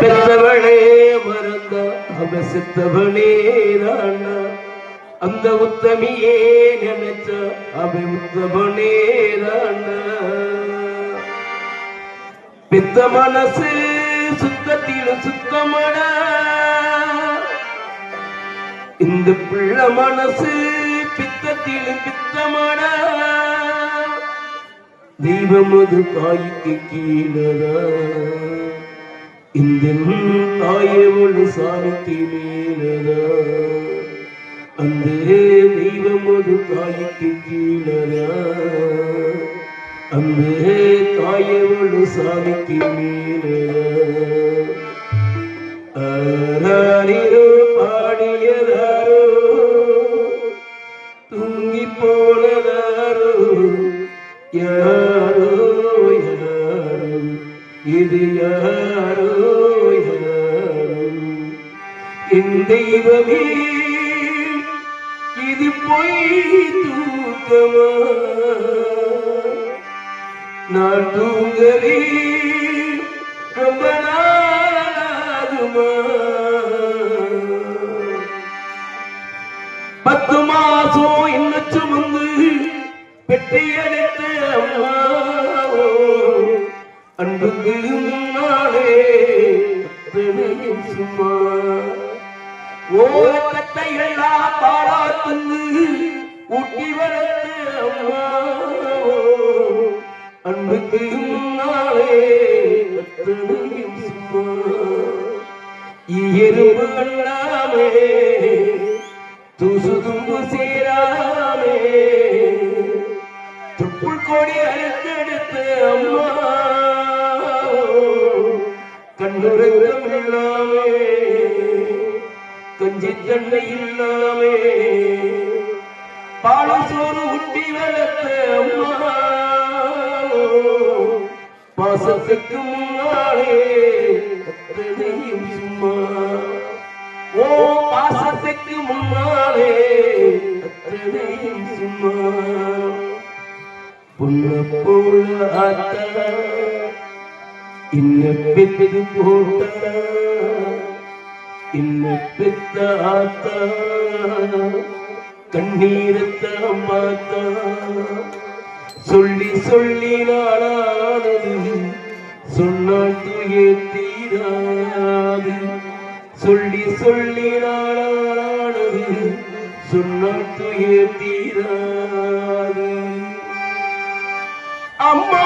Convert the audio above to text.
பெற்றவளே மறந்த அவசித்தவளே ராணா அந்த உத்தமியே நினைச்ச அவை உத்தமனே ராணா பித்த மனசு சுத்தத்திலும் சுத்தமட இந்த பிள்ளை மனசு பித்தத்திலும் பித்தமட தெய்வம் அது தாய்க்கு கீழதா இந்த தாயவளு சாமிக்கு மேலதா அந்த தெய்வம் அது தாய்க்கு கீழதா அந்த தாயவளு சாமிக்கு மேலதா ஆராரிரோ பாடியதாரோ தூங்கி போனதாரோ யாரோ யாரோ இது யாரோ யாரோ என் தெய்வமே இது பொய் தூக்கமா நான் தூங்கவே ரொம்ப நாளாகுமா 10 மாசம் இன்னும் சுமந்து பெற்றியெடுத்த அம்மா அன்புக்கு முன்னாலே சும்மா ஓரத்தை எல்லாம் பாராத்துந்து ஊட்டி வளர்த்த அம்மா அன்புக்கு முன்னாலே சும்மா எறும்பு அண்ணாமே தூசு தும்பு சேராமே துப்புள் கொடி அறுத்தெடுத்த அம்மா கண்ணுறக்கம் இல்லாமே கஞ்சி தன்னை இல்லாமே பால சோறு ஊட்டி வளர்த்த அம்மா பாசத்துக்கு முன்னாலே சும்மா ஓ பாசத்துக்கு முன்னாலே சும்மா புண்ண போல ஆத்தா இன்ன பெத்து போட்டா இன்ன பெத்த ஆத்தா கண்ணீரத்த மாத்தா சொல்லி சொல்லி நாளானது சொன்னால் துயே தீராது சொல்லி சொல்லி நாளானது சொன்னால் துயே தீராது அம்மா